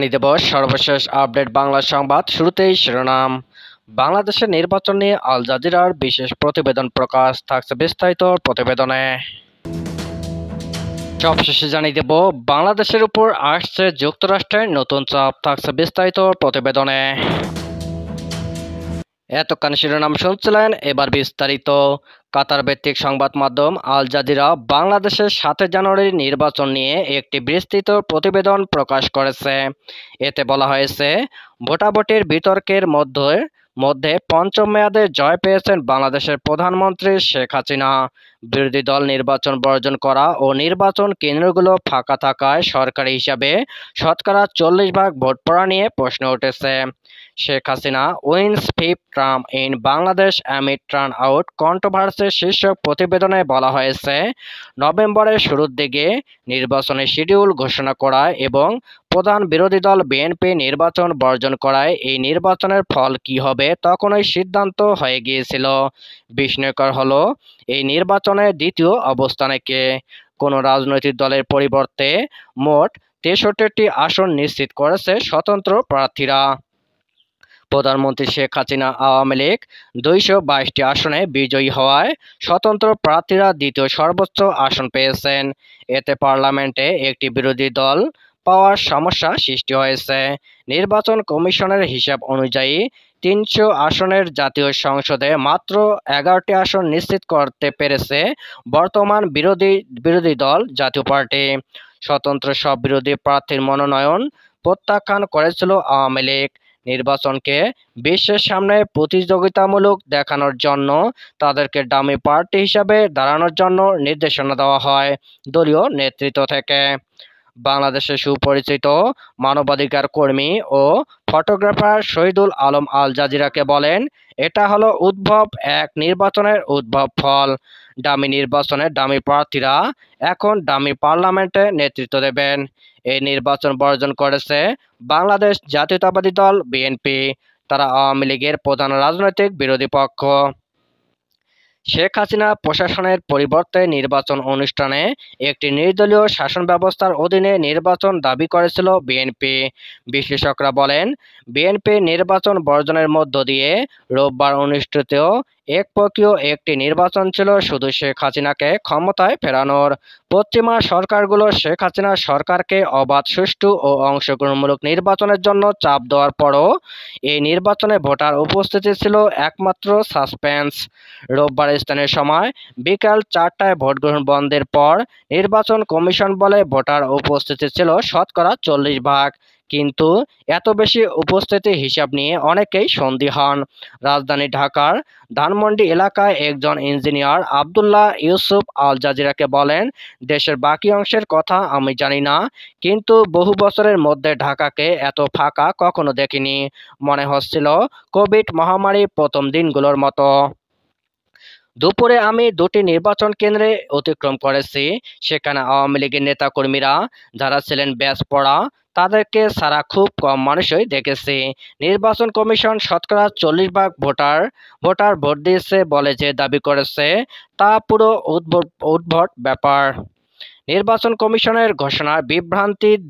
জানিয়ে দেব সর্বশেষ আপডেট বাংলা সংবাদ। শুরুতেই শিরোনাম। বাংলাদেশের নির্বাচন নিয়ে আল জাজিরার বিশেষ প্রতিবেদন প্রকাশ, থাকছে বিস্তারিত প্রতিবেদনে। সবশেষে জানিয়ে দেব বাংলাদেশের উপর আসছে যুক্তরাষ্ট্রের নতুন চাপ, থাকছে বিস্তারিত প্রতিবেদনে। এতক্ষণ শিরোনাম শুনছিলেন, এবার বিস্তারিত। কাতার ভিত্তিক সংবাদ মাধ্যম আল জাজিরা বাংলাদেশের 7 জানুয়ারির নির্বাচন নিয়ে একটি বিস্তৃত প্রতিবেদন প্রকাশ করেছে। এতে বলা হয়েছে, ভোটাভুটির বিতর্কের মধ্যে পঞ্চম মেয়াদে জয় পেয়েছেন বাংলাদেশের প্রধানমন্ত্রী শেখ হাসিনা। বিরোধী দল নির্বাচন বর্জন করা ও নির্বাচন কেন্দ্রগুলো ফাঁকা থাকায় সরকারি হিসাবে শতকরা 40% ভোট পড়া নিয়ে প্রশ্ন উঠেছে। Sheikh Hasina wins fifth term in Bangladesh amid turnout controversy শীর্ষক প্রতিবেদনে বলা হয়েছে, নভেম্বরের শুরুর দিকে নির্বাচনের শিডিউল ঘোষণা করায় এবং প্রধান বিরোধী দল বিএনপি নির্বাচন বর্জন করায় এই নির্বাচনের ফল কী হবে তখনই সিদ্ধান্ত হয়ে গিয়েছিল। বিস্ময়কর হলো, এই নির্বাচনে দ্বিতীয় অবস্থানে কে? কোনো রাজনৈতিক দলের পরিবর্তে মোট 63টি আসন নিশ্চিত করেছে স্বতন্ত্র প্রার্থীরা। প্রধানমন্ত্রী শেখ হাসিনা আওয়ামী লীগ 222টি আসনে বিজয়ী হওয়ায় স্বতন্ত্র প্রার্থীরা দ্বিতীয় সর্বোচ্চ আসন পেয়েছেন। এতে পার্লামেন্টে একটি বিরোধী দল পাওয়ার সমস্যা সৃষ্টি হয়েছে। নির্বাচন কমিশনের হিসাব অনুযায়ী 300 আসনের জাতীয় সংসদে মাত্র 11টি আসন নিশ্চিত করতে পেরেছে বর্তমান বিরোধী দল জাতীয় পার্টি। স্বতন্ত্র সব বিরোধী প্রার্থীর মনোনয়ন প্রত্যাখ্যান করেছিল আওয়ামী লীগ। নির্বাচনকে বিশ্বের সামনে প্রতিযোগিতামূলক দেখানোর জন্য তাদেরকে ডামি পার্টি হিসাবে দাঁড়ানোর জন্য নির্দেশনা দেওয়া হয় দলীয় নেতৃত্ব থেকে। বাংলাদেশের সুপরিচিত মানবাধিকার কর্মী ও ফটোগ্রাফার শহীদুল আলম আল জাজিরাকে বলেন, এটা হলো উদ্ভব এক নির্বাচনের উদ্ভব ফল। ডামি নির্বাচনে ডামি প্রার্থীরা এখন ডামি পার্লামেন্টে নেতৃত্ব দেবেন। এই নির্বাচন বর্জন করেছে বাংলাদেশ জাতীয়তাবাদী দল বিএনপি। তারা আওয়ামী লীগের প্রধান রাজনৈতিক বিরোধী পক্ষ। শেখ হাসিনা প্রশাসনের পরিবর্তে নির্বাচন অনুষ্ঠানে একটি নির্দলীয় শাসন ব্যবস্থার অধীনে নির্বাচন দাবি করেছিল বিএনপি। বিশ্লেষকরা বলেন, বিএনপি নির্বাচন বর্জনের মধ্য দিয়ে রোববার অনুষ্ঠিত একপক্ষীয় একটি নির্বাচন ছিল শুধু শেখ হাসিনাকে ক্ষমতায় ফেরানোর। পশ্চিমা সরকারগুলো শেখ হাসিনা সরকারকে অবাধ, সুষ্ঠু ও অংশগ্রহণমূলক নির্বাচনের জন্য চাপ দেওয়ার পরও এই নির্বাচনে ভোটার উপস্থিতি ছিল একমাত্র সাসপেন্স। রোববার স্থানীয় সময় বিকাল 4টায় ভোটগ্রহণ বন্ধের পর নির্বাচন কমিশন বলে ভোটার উপস্থিতি ছিল শতকরা 40%। কিন্তু এত বেশি উপস্থিতি হিসাব নিয়ে অনেকেই সন্দিহান। রাজধানী ঢাকার ধানমন্ডি এলাকায় একজন ইঞ্জিনিয়ার আবদুল্লাহ ইউসুফ আল জাজিরাকে বলেন, দেশের বাকি অংশের কথা আমি জানি না, কিন্তু বহু বছরের মধ্যে ঢাকাকে এত ফাঁকা কখনো দেখিনি। মনে হচ্ছিল কোভিড মহামারী প্রথম দিনগুলোর মতো। দুপুরে আমি 2টি নির্বাচন কেন্দ্রে অতিক্রম করেছি। সেখানে আওয়ামী লীগের নেতাকর্মীরা যারা ছিলেন ব্যাজ পড়া, তাদেরকে ছাড়া খুব কম মানুষই দেখেছি। নির্বাচন কমিশন শতকরা 40% ভোটার ভোট দিয়েছে বলে যে দাবি করেছে তা পুরো উদ্ভট ব্যাপার। নির্বাচন কমিশনের ঘোষণার বিভ্রান্তির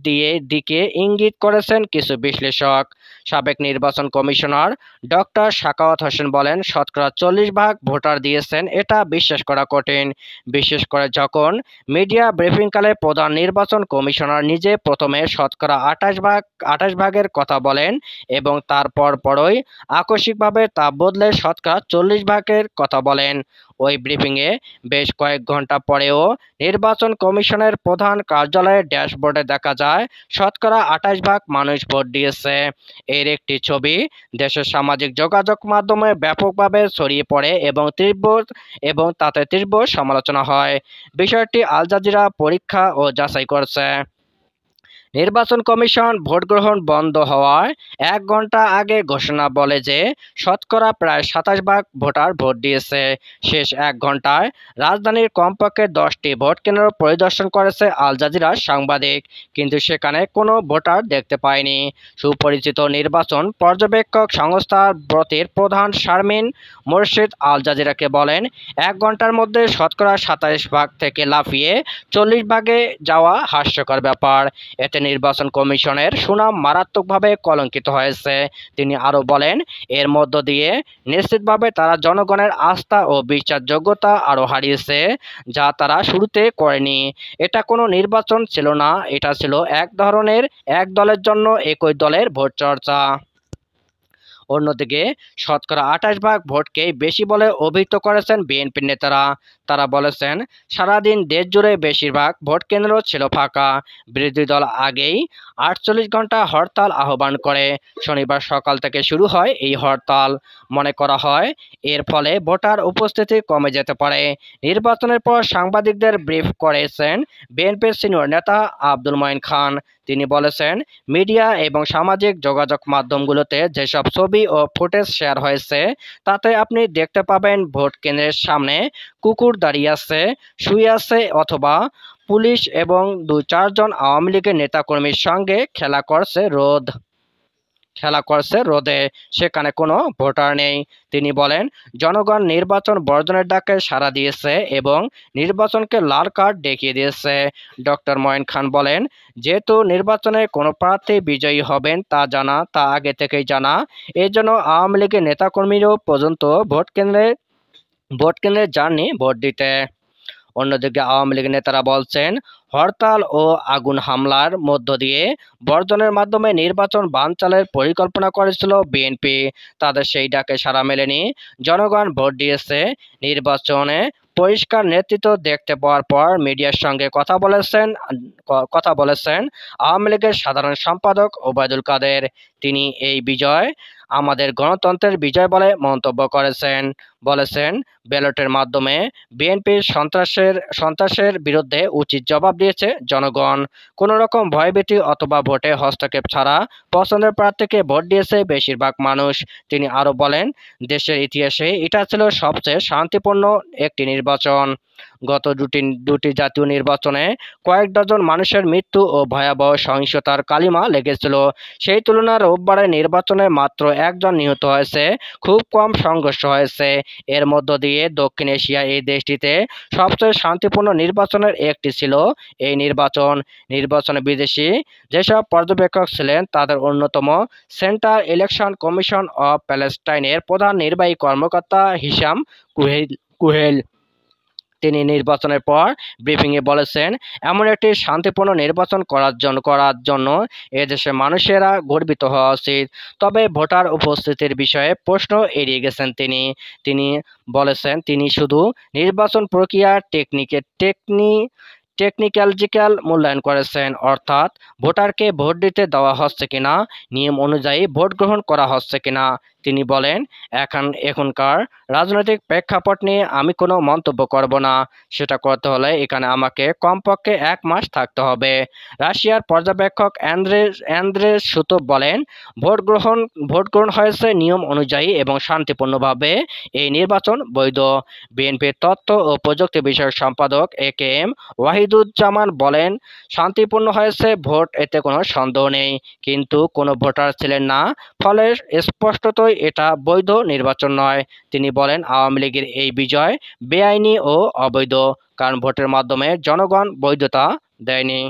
দিকে ইঙ্গিত করেছেন কিছু বিশ্লেষক। সাবেক নির্বাচন কমিশনার ডক্টর সাখাওয়াত হোসেন বলেন, শতকরা 40% ভোটার দিয়েছেন এটা বিশ্বাস করা কঠিন, বিশেষ করে যখন মিডিয়া ব্রিফিংকালে প্রধান নির্বাচন কমিশনার নিজে প্রথমে শতকরা 28%-এর কথা বলেন এবং তারপর পরই আকস্মিকভাবে তা বদলে শতকরা 40%-এর কথা বলেন। ওই ব্রিফিংয়ে বেশ কয়েক ঘন্টা পরেও নির্বাচন কমিশনের প্রধান কার্যালয়ের ড্যাশবোর্ডে দেখা যায় শতকরা 28% মানুষ ভোট দিয়েছে। এর একটি ছবি দেশের সামাজিক যোগাযোগ মাধ্যমে ব্যাপকভাবে ছড়িয়ে পড়ে এবং তাতে তীব্র সমালোচনা হয়। বিষয়টি আল জাজিরা পরীক্ষা ও যাচাই করছে। নির্বাচন কমিশন ভোটগ্রহণ বন্ধ হওয়ার 1 ঘন্টা আগে ঘোষণা বলে যে শতকরা প্রায় 27% ভোটার ভোট দিয়েছে। শেষ 1 ঘন্টায় রাজধানীর কমপক্ষে 10টি ভোট কেন্দ্র পরিদর্শন করেছে আল জাজিরার সাংবাদিক, কিন্তু সেখানে কোনো ভোটার দেখতে পায়নি। সুপরিচিত নির্বাচন পর্যবেক্ষক সংস্থা ব্রতির প্রধান শারমিন মোরশেদ আল জাজিরাকে বলেন, 1 ঘন্টার মধ্যে শতকরা 27% থেকে লাফিয়ে 40%-এ যাওয়া হাস্যকর ব্যাপার। এতে নির্বাচন কমিশনের সুনাম মারাত্মকভাবে কলঙ্কিত হয়েছে। তিনি আরও বলেন, এর মধ্য দিয়ে নিশ্চিতভাবে তারা জনগণের আস্থা ও বিশ্বাসযোগ্যতা আরও হারিয়েছে, যা তারা শুরুতে করেনি। এটা কোনো নির্বাচন ছিল না, এটা ছিল এক দলের জন্য একই দলের ভোট চর্চা। অন্যদিকে শতকরা ২৮ ভাগ ভোটকেই বেশি বলে অভিহিত করেছেন বিএনপির নেতারা। তারা বলেছেন, সারাদিন দেশজুড়ে বেশিরভাগ ভোটকেন্দ্র ছিল ফাঁকা। বিরোধী দল আগেই ৪৮ ঘন্টা হরতাল আহ্বান করে। শনিবার সকাল থেকে শুরু হয় এই হরতাল। মনে করা হয়, এর ফলে ভোটার উপস্থিতি কমে যেতে পারে। নির্বাচনের পর সাংবাদিকদের ব্রিফ করেছেন বিএনপির সিনিয়র নেতা আব্দুল মঈন খান। তিনি বলেছেন, মিডিয়া এবং সামাজিক যোগাযোগ মাধ্যমগুলোতে যেসব ছবি ও ফুটেজ শেয়ার হয়েছে, তাতে আপনি দেখতে পাবেন ভোট কেন্দ্রের সামনে কুকুর দাঁড়িয়ে আছে, শুয়ে আছে, অথবা পুলিশ এবং ২-৪ জন আওয়ামী লীগের নেতাকর্মীর সঙ্গে খেলা করছে রোদে। সেখানে কোনো ভোটার নেই। তিনি বলেন, জনগণ নির্বাচন বর্জনের ডাকে সাড়া দিয়েছে এবং নির্বাচনকে লাল কার্ড দেখিয়ে দিয়েছে। ডক্টর মঈন খান বলেন, যেহেতু নির্বাচনে কোনো প্রার্থী বিজয়ী হবেন তা আগে থেকেই জানা, এজন্য আওয়ামী লীগের নেতাকর্মীরাও পর্যন্ত ভোট কেন্দ্রে যাননি ভোট দিতে। অন্যদিকে আওয়ামী লীগ নেতারা বলছেন, হরতাল ও আগুন হামলার মধ্য দিয়ে বর্জনের মাধ্যমে নির্বাচন বানচালের পরিকল্পনা করেছিল বিএনপি। তাদের সেই ডাকে সাড়া মেলেনি। জনগণ ভোট দিয়েছে। নির্বাচনে পরিষ্কার নেতৃত্ব দেখতে পাওয়ার পর মিডিয়ার সঙ্গে কথা বলেছেন আওয়ামী লীগের সাধারণ সম্পাদক ওবায়দুল কাদের। তিনি এই বিজয় আমাদের গণতন্ত্রের বিজয় বলে মন্তব্য বলেছেন, ব্যালটের মাধ্যমে বিএনপির সন্ত্রাসের বিরুদ্ধে উচিত জবাব দিয়েছে জনগণ। কোনো রকম ভয়ভীতি অথবা ভোটে হস্তক্ষেপ ছাড়া পছন্দের প্রার্থীকে ভোট দিয়েছে বেশিরভাগ মানুষ। তিনি আরও বলেন, দেশের ইতিহাসে এটা ছিল সবচেয়ে শান্তিপূর্ণ একটি নির্বাচন। গত দুটি জাতীয় নির্বাচনে কয়েক ডজন মানুষের মৃত্যু ও ভয়াবহ সহিংসতার কালিমা লেগেছিল। সেই তুলনায় রোববারের নির্বাচনে মাত্র ১ জন নিহত হয়েছে, খুব কম সংঘর্ষ হয়েছে। এর মধ্য দিয়ে দক্ষিণ এশিয়ার এই দেশটিতে সবচেয়ে শান্তিপূর্ণ নির্বাচনের একটি ছিল এই নির্বাচনে বিদেশি যেসব পর্যবেক্ষক ছিলেন তাদের অন্যতম সেন্ট্রাল ইলেকশন কমিশন অব প্যালেস্টাইনের প্রধান নির্বাহী কর্মকর্তা হিশাম কুহেল। তিনি নির্বাচনের পর ব্রিফিংয়ে বলেছেন, এমন একটি শান্তিপূর্ণ নির্বাচন করার জন্য এদেশের মানুষেরা গর্বিত হওয়া উচিত। তবে ভোটার উপস্থিতির বিষয়ে প্রশ্ন এড়িয়ে গেছেন তিনি বলেছেন, তিনি শুধু নির্বাচন প্রক্রিয়ার টেকনিক্যাল মূল্যায়ন করেছেন, অর্থাৎ ভোটারকে ভোট দিতে দেওয়া হচ্ছে কিনা, নিয়ম অনুযায়ী ভোট গ্রহণ করা হচ্ছে কিনা। তিনি বলেন, এখনকার রাজনৈতিক প্রেক্ষাপট নিয়ে আমি কোনো মন্তব্য করব না। সেটা করতে হলে এখানে আমাকে কমপক্ষে ১ মাস থাকতে হবে। রাশিয়ার পর্যবেক্ষক অ্যান্দ্রে সুতোভ বলেন, ভোট গ্রহণ হয়েছে নিয়ম অনুযায়ী এবং শান্তিপূর্ণভাবে। এই নির্বাচন বৈধ। বিএনপির তথ্য ও প্রযুক্তি বিষয়ক সম্পাদক AKM ওয়াহিদুজ্জামান বলেন, শান্তিপূর্ণ হয়েছে ভোট, এতে কোনো সন্দেহ নেই, কিন্তু কোনো ভোটার ছিলেন না, ফলে স্পষ্টতই এটা বৈধ নির্বাচন নয়। তিনি বলেন, আওয়ামী লীগের এই বিজয় বেআইনি ও অবৈধ, কারণ ভোটের মাধ্যমে জনগণ বৈধতা দেয়নি।